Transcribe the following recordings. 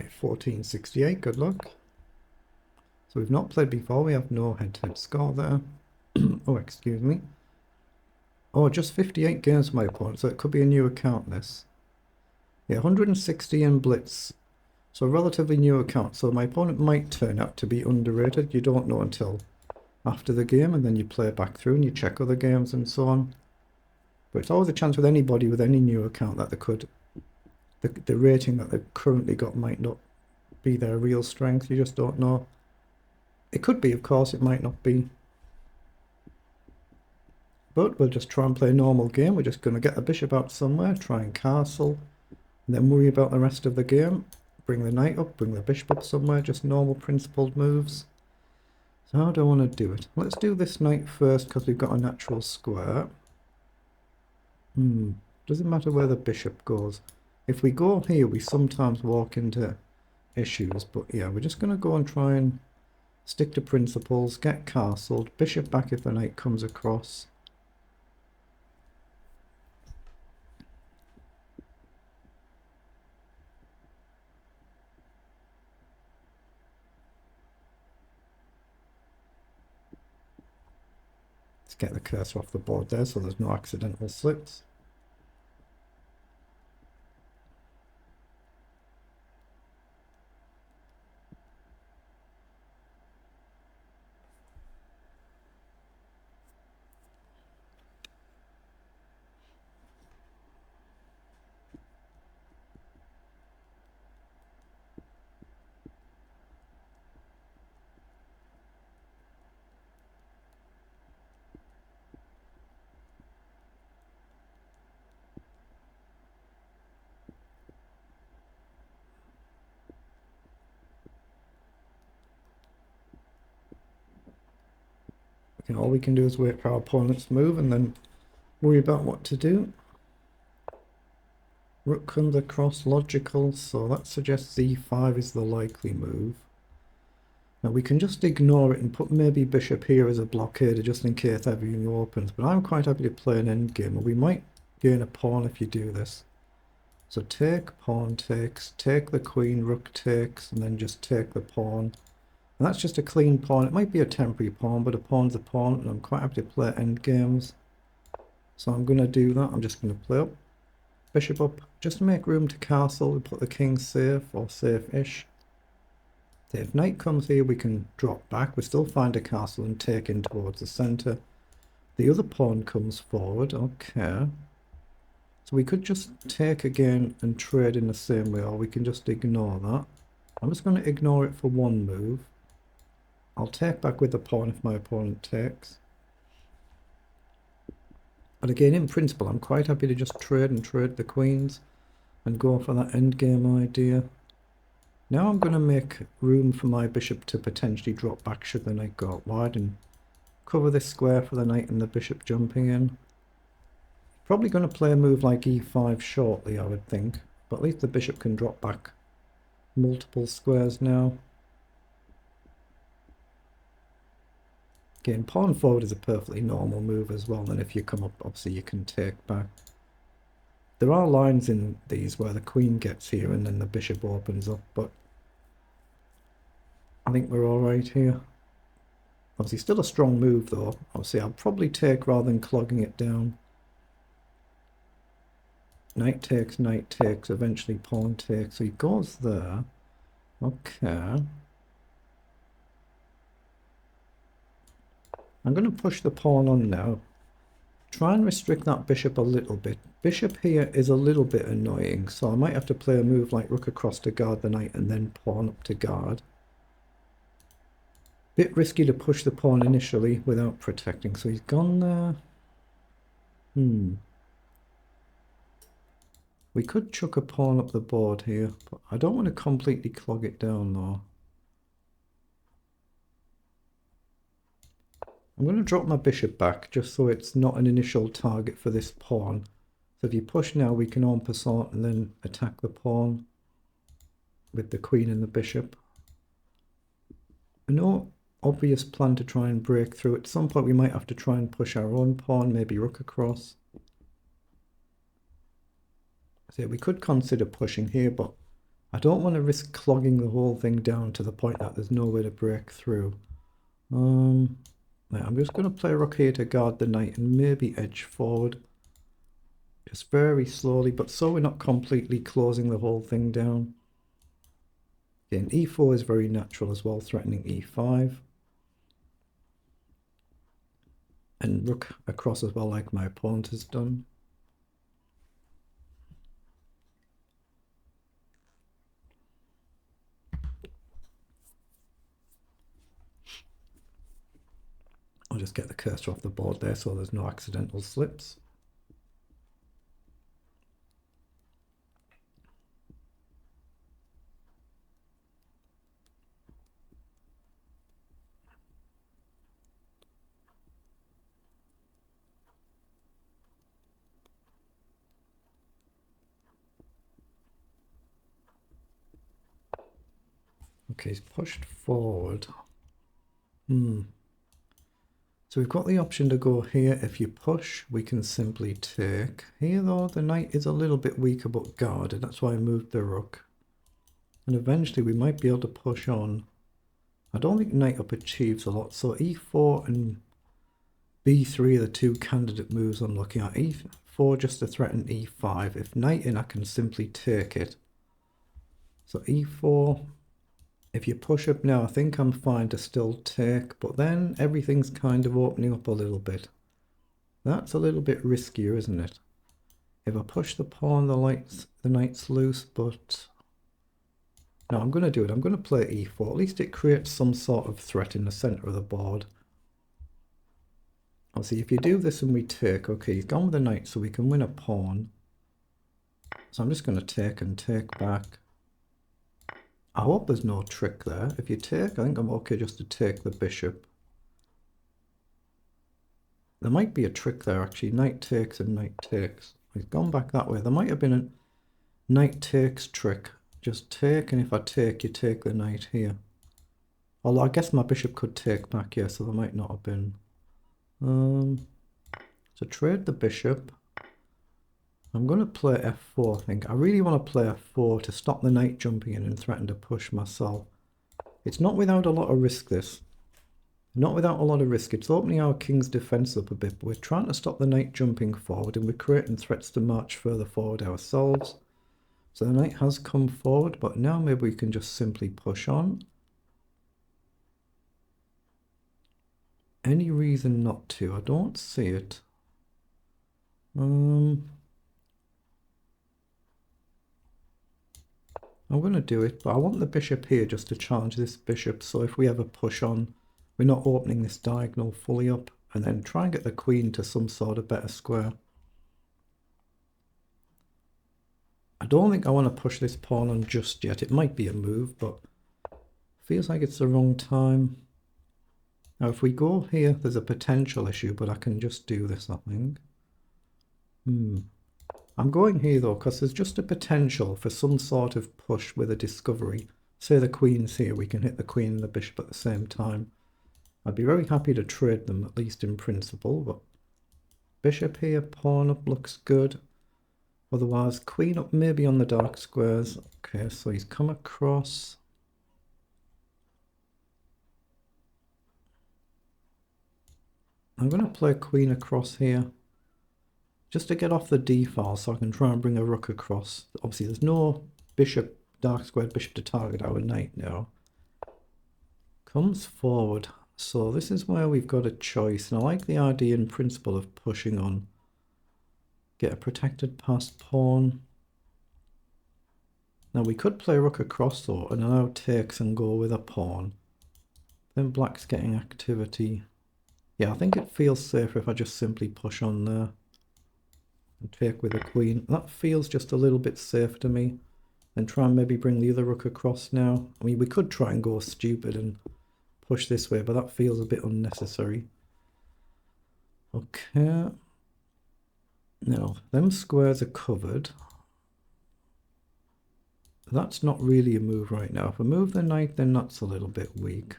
Right, 1468, good luck. So we've not played before, we have no head-to-head score there. Oh, excuse me. Oh, just 58 games for my opponent, so it could be a new account, this. Yeah, 160 in Blitz. So a relatively new account, so my opponent might turn out to be underrated. You don't know until after the game, and then you play back through and you check other games and so on. But it's always a chance with anybody with any new account that they could... The rating that they've currently got might not be their real strength, you just don't know. It could be, of course, it might not be. But we'll just try and play a normal game. We're just going to get the bishop out somewhere, try and castle, and then worry about the rest of the game. Bring the knight up, bring the bishop up somewhere, just normal principled moves. So how do I want to do it? Let's do this knight first because we've got a natural square. Doesn't matter where the bishop goes. If we go here, we sometimes walk into issues, but yeah, we're just going to go and try and stick to principles, get castled, bishop back if the knight comes across. Let's get the cursor off the board there so there's no accidental slips. All we can do is wait for our opponent's move and then worry about what to do. Rook comes across, logical, so that suggests e5 is the likely move. Now we can just ignore it and put maybe bishop here as a blockader just in case everything opens, but I'm quite happy to play an endgame, and we might gain a pawn if you do this. So take, pawn takes, take the queen, rook takes, and then just take the pawn. And that's just a clean pawn. It might be a temporary pawn, but a pawn's a pawn, and I'm quite happy to play endgames. So I'm going to do that. I'm just going to play up, bishop up, just to make room to castle. We put the king safe, or safe-ish. So if knight comes here, we can drop back. We still find a castle and take in towards the centre. The other pawn comes forward. Okay. So we could just take again and trade in the same way, or we can just ignore that. I'm just going to ignore it for one move. I'll take back with the pawn if my opponent takes. But again, in principle, I'm quite happy to just trade and trade the queens and go for that endgame idea. Now I'm going to make room for my bishop to potentially drop back should the knight go out wide and cover this square for the knight and the bishop jumping in. Probably going to play a move like e5 shortly, I would think. But at least the bishop can drop back multiple squares now. Again, pawn forward is a perfectly normal move as well, and if you come up, obviously you can take back. There are lines in these where the queen gets here and then the bishop opens up, but I think we're alright here. Obviously still a strong move though. Obviously I'll probably take rather than clogging it down. Knight takes, eventually pawn takes, so he goes there. Okay. I'm going to push the pawn on now. Try and restrict that bishop a little bit. Bishop here is a little bit annoying, so I might have to play a move like rook across to guard the knight and then pawn up to guard. Bit risky to push the pawn initially without protecting, so he's gone there. We could chuck a pawn up the board here, but I don't want to completely clog it down though. I'm going to drop my bishop back just so it's not an initial target for this pawn. So if you push now, we can en passant and then attack the pawn with the queen and the bishop. No obvious plan to try and break through. At some point we might have to try and push our own pawn, maybe rook across. So we could consider pushing here, but I don't want to risk clogging the whole thing down to the point that there's no way to break through. I'm just going to play rook here to guard the knight and maybe edge forward. Just very slowly, but so we're not completely closing the whole thing down. Again, e4 is very natural as well, threatening e5. And rook across as well, like my opponent has done. I'll just get the cursor off the board there so there's no accidental slips. Okay, he's pushed forward. So we've got the option to go here. If you push, we can simply take. Here though, the knight is a little bit weaker but guarded. That's why I moved the rook. And eventually we might be able to push on. I don't think knight up achieves a lot. So e4 and b3 are the two candidate moves I'm looking at. e4 just to threaten e5. If knight in, I can simply take it. So e4... If you push up now, I think I'm fine to still take, but then everything's kind of opening up a little bit. That's a little bit riskier, isn't it? If I push the pawn, the knight's loose, but... No, I'm going to do it. I'm going to play e4. At least it creates some sort of threat in the center of the board. I'll see, if you do this and we take, okay, he's gone with the knight, so we can win a pawn. So I'm just going to take and take back. I hope there's no trick there. If you take, I think I'm okay just to take the bishop. There might be a trick there actually. Knight takes and knight takes. We've gone back that way. There might have been a knight takes trick. Just take, and if I take, you take the knight here. Although I guess my bishop could take back here, so there might not have been. So trade the bishop. I'm going to play f4, I think. I really want to play f4 to stop the knight jumping in and threaten to push myself. It's not without a lot of risk, this. Not without a lot of risk. It's opening our king's defense up a bit, but we're trying to stop the knight jumping forward, and we're creating threats to march further forward ourselves. So the knight has come forward, but now maybe we can just simply push on. Any reason not to? I don't see it. I'm going to do it, but I want the bishop here just to challenge this bishop, so if we ever push on, we're not opening this diagonal fully up, and then try and get the queen to some sort of better square. I don't think I want to push this pawn on just yet. It might be a move, but feels like it's the wrong time. Now if we go here, there's a potential issue, but I can just do this, I think. I'm going here though, because there's just a potential for some sort of push with a discovery. Say the queen's here, we can hit the queen and the bishop at the same time. I'd be very happy to trade them, at least in principle, but bishop here, pawn up looks good. Otherwise, queen up maybe on the dark squares. Okay, so he's come across. I'm going to play queen across here, just to get off the d file so I can try and bring a rook across. Obviously there's no bishop, dark squared bishop to target our knight now. Comes forward. So this is where we've got a choice. And I like the idea in principle of pushing on. Get a protected passed pawn. Now we could play rook across though and allow takes and go with a pawn. Then black's getting activity. Yeah, I think it feels safer if I just simply push on there. And take with a queen. That feels just a little bit safe to me. And try and maybe bring the other rook across now. I mean, we could try and go stupid and push this way, but that feels a bit unnecessary. Okay. Now, them squares are covered. That's not really a move right now. If I move the knight, then that's a little bit weak.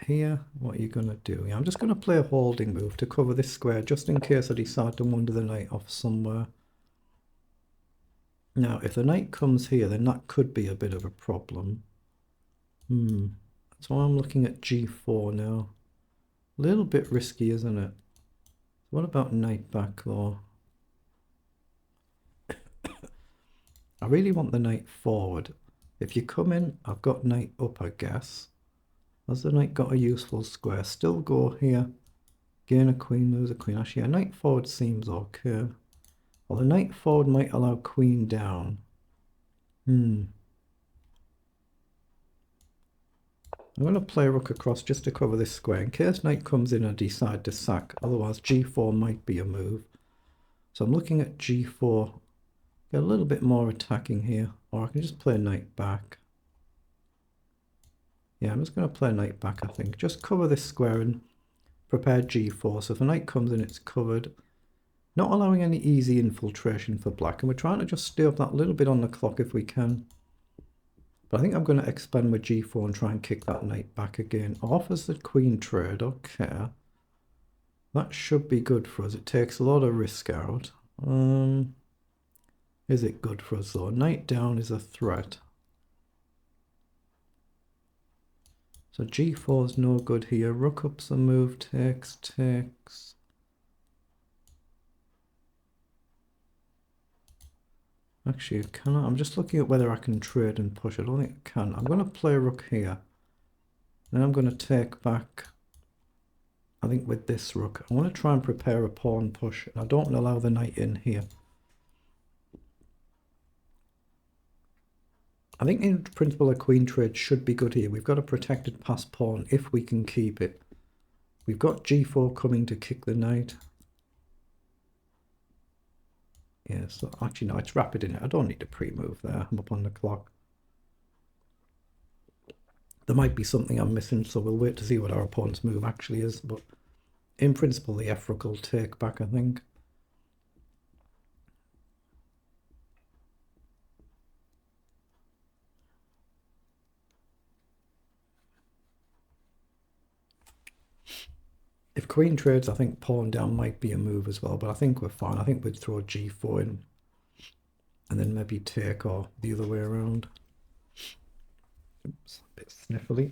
Here, what are you going to do? Yeah, I'm just going to play a holding move to cover this square, just in case I decide to wander the knight off somewhere. Now, if the knight comes here, then that could be a bit of a problem. That's why I'm looking at g4 now. A little bit risky, isn't it? What about knight back, though? I really want the knight forward. If you come in, I've got knight up, I guess. Has the knight got a useful square? Still go here. Gain a queen, lose a queen. Actually, a knight forward seems okay. Well, the knight forward might allow queen down. I'm going to play rook across just to cover this square. In case knight comes in and decide to sack. Otherwise, g4 might be a move. So I'm looking at g4. Get a little bit more attacking here. Or I can just play knight back. Yeah, I'm just going to play knight back, I think. Just cover this square and prepare g4. So if a knight comes in, it's covered. Not allowing any easy infiltration for black. And we're trying to just stay up that little bit on the clock if we can. But I think I'm going to expand with g4 and try and kick that knight back again. Offers the queen trade. Okay. That should be good for us. It takes a lot of risk out. Is it good for us though? Knight down is a threat. So g4 is no good here. Rook up's a move. Takes. Actually, can I? I'm just looking at whether I can trade and push. I don't think I can. I'm going to play rook here. Then I'm going to take back, I think, with this rook. I want to try and prepare a pawn push. I don't want to allow the knight in here. I think in principle a queen trade should be good here. We've got a protected passed pawn if we can keep it. We've got g4 coming to kick the knight. Yeah, so actually no, it's rapid in it. I don't need to pre-move there. I'm up on the clock. There might be something I'm missing, so we'll wait to see what our opponent's move actually is. But in principle, the F rook will take back, I think. If queen trades, I think pawn down might be a move as well, but I think we're fine. I think we'd throw g4 in and then maybe take, or the other way around. Oops, a bit sniffly.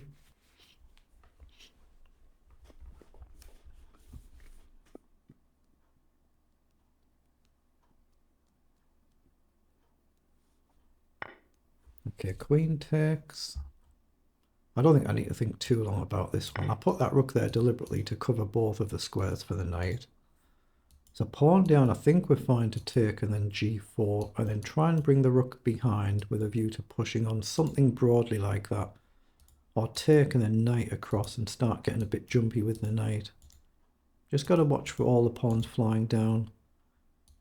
Okay, queen takes. I don't think I need to think too long about this one. I put that rook there deliberately to cover both of the squares for the knight. So pawn down, I think we're fine to take, and then g4, and then try and bring the rook behind with a view to pushing on something broadly like that. Or take and then knight across and start getting a bit jumpy with the knight. Just got to watch for all the pawns flying down.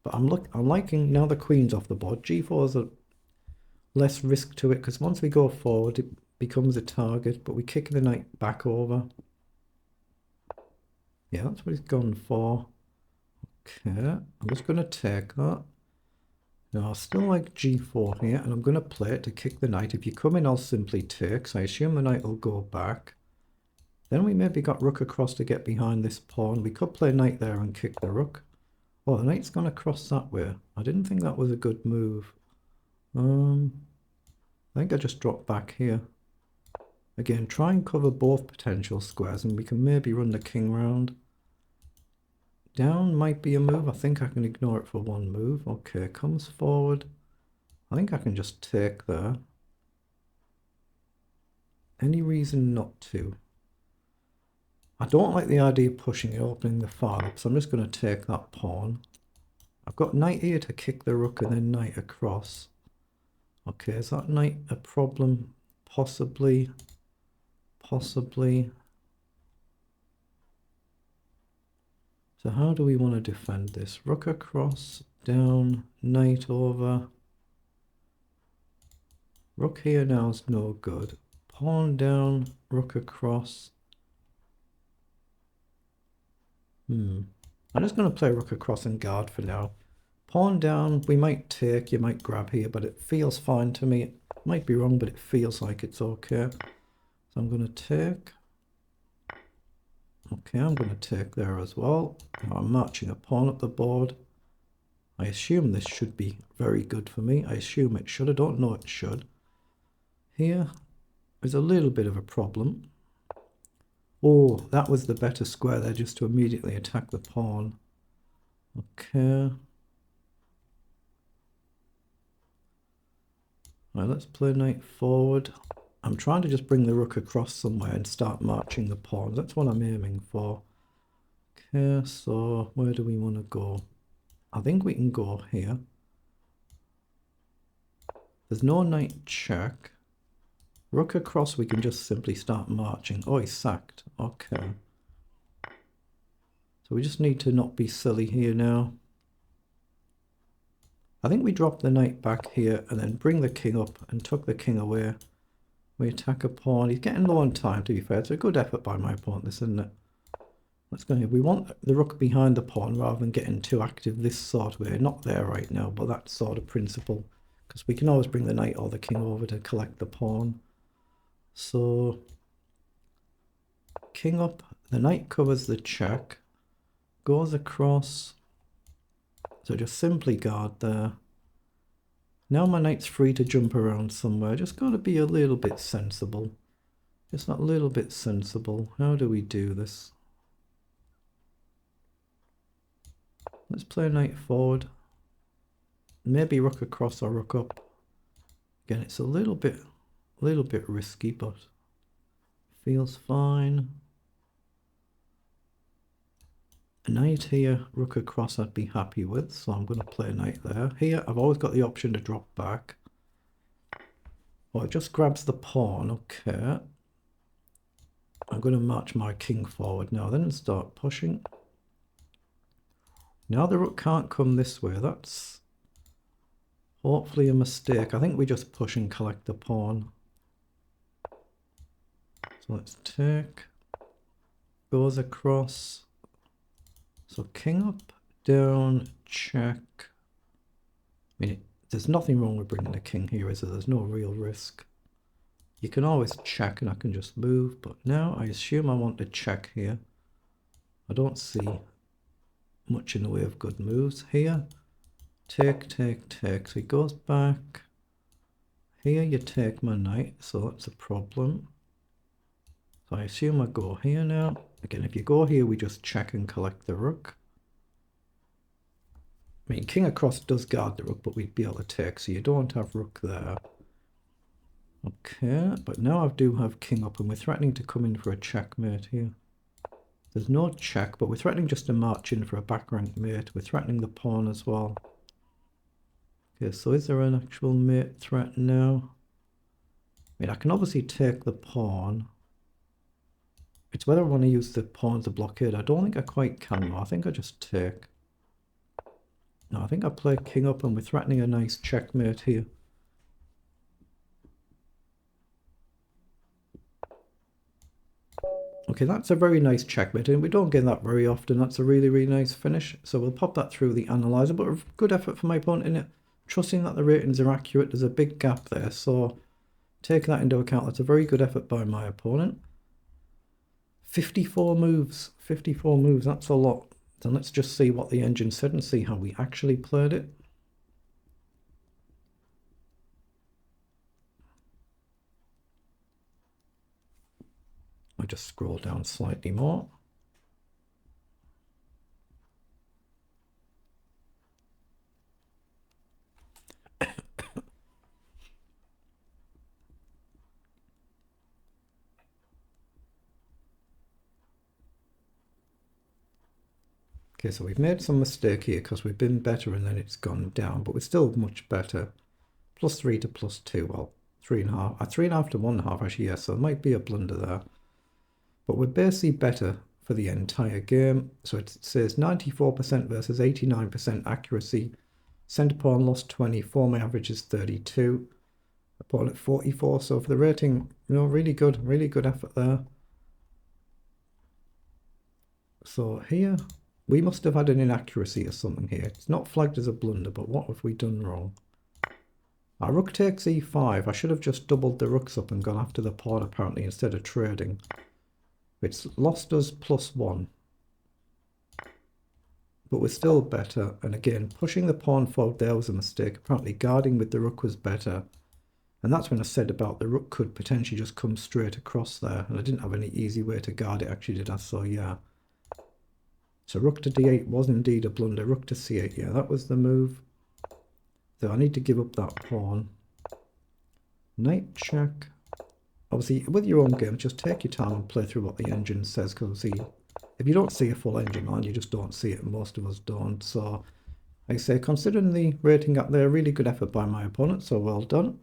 But I'm liking, now the queen's off the board, g4 is a less risk to it, because once we go forward, it becomes a target, but we kick the knight back over. Yeah, that's what he's gone for. Okay, I'm just going to take that. Now, I still like g4 here, and I'm going to play it to kick the knight. If you come in, I'll simply take, so I assume the knight will go back. Then we maybe got rook across to get behind this pawn. We could play knight there and kick the rook. Oh, the knight's going to cross that way. I didn't think that was a good move. I think I just dropped back here. Again, try and cover both potential squares, and we can maybe run the king round. Down might be a move. I think I can ignore it for one move. Okay, comes forward. I think I can just take there. Any reason not to? I don't like the idea of pushing it, opening the file up, so I'm just going to take that pawn. I've got knight here to kick the rook and then knight across. Okay, is that knight a problem? Possibly. Possibly. So how do we want to defend this? Rook across, down, knight over. Rook here now is no good. Pawn down, rook across. I'm just going to play rook across and guard for now. Pawn down, we might take, you might grab here, but it feels fine to me. It might be wrong, but it feels like it's okay. So I'm going to take. Okay, I'm going to take there as well. Now I'm marching a pawn up the board. I assume this should be very good for me. I assume it should. I don't know it should. Here is a little bit of a problem. Oh, that was the better square there, just to immediately attack the pawn. Okay. Right, let's play knight forward. I'm trying to just bring the rook across somewhere and start marching the pawns. That's what I'm aiming for. Okay, so where do we want to go? I think we can go here. There's no knight check. Rook across, we can just simply start marching. Oh, he's sacked. Okay. So we just need to not be silly here now. I think we drop the knight back here and then bring the king up and tuck the king away. We attack a pawn. He's getting low on time, to be fair. It's a good effort by my opponent, this, isn't it? Let's go here. We want the rook behind the pawn rather than getting too active this sort of way. Not there right now, but that sort of principle. Because we can always bring the knight or the king over to collect the pawn. So, king up. The knight covers the check. Goes across. So just simply guard there. Now my knight's free to jump around somewhere. Just got to be a little bit sensible. Just a little bit sensible. How do we do this? Let's play knight forward. Maybe rook across or rook up. Again, it's a little bit risky, but feels fine. A knight here, rook across I'd be happy with, so I'm going to play a knight there. Here, I've always got the option to drop back. Oh, it just grabs the pawn, okay. I'm going to march my king forward now, then start pushing. Now the rook can't come this way, that's hopefully a mistake. I think we just push and collect the pawn. So let's take, goes across. So king up, down, check. I mean, there's nothing wrong with bringing the king here, is there? There's no real risk. You can always check and I can just move, but now I assume I want to check here. I don't see much in the way of good moves here. Take, take, take. So he goes back. Here you take my knight, so that's a problem. So I assume I go here now. Again, if you go here, we just check and collect the rook. I mean, king across does guard the rook, but we'd be able to take, so you don't have rook there. Okay, but now I do have king up, and we're threatening to come in for a checkmate here. There's no check, but we're threatening just to march in for a back rank mate. We're threatening the pawn as well. Okay, so is there an actual mate threat now? I mean, I can obviously take the pawn. It's whether I want to use the pawn as a blockade. I don't think I quite can though. I think I just take. No, I think I play king up and we're threatening a nice checkmate here. Okay, that's a very nice checkmate, and we don't get that very often. That's a really, really nice finish. So we'll pop that through the analyzer, but a good effort for my opponent in it. Trusting that the ratings are accurate, there's a big gap there. So taking that into account, that's a very good effort by my opponent. 54 moves, that's a lot. So let's just see what the engine said and see how we actually played it. I just scroll down slightly more. Okay, so we've made some mistake here because we've been better and then it's gone down, but we're still much better. +3 to +2, well, 3.5. 3.5 to 1.5 actually, yes, so there might be a blunder there. But we're basically better for the entire game. So it says 94% versus 89% accuracy. Centre pawn lost 24, my average is 32. Pawn at 44, so for the rating, you know, really good effort there. So here, we must have had an inaccuracy or something here. It's not flagged as a blunder, but what have we done wrong? Our rook takes e5. I should have just doubled the rooks up and gone after the pawn apparently instead of trading. It's lost us +1. but we're still better. And again, pushing the pawn forward there was a mistake. Apparently guarding with the rook was better. And that's when I said about the rook could potentially just come straight across there. And I didn't have any easy way to guard it, actually, did I? So yeah. So rook to d8 was indeed a blunder. Rook to c8, yeah, that was the move. So I need to give up that pawn. Knight check. Obviously, with your own game, just take your time and play through what the engine says, because see, if you don't see a full engine line, you just don't see it, and most of us don't. So, like I say, considering the rating up there, really good effort by my opponent, so well done.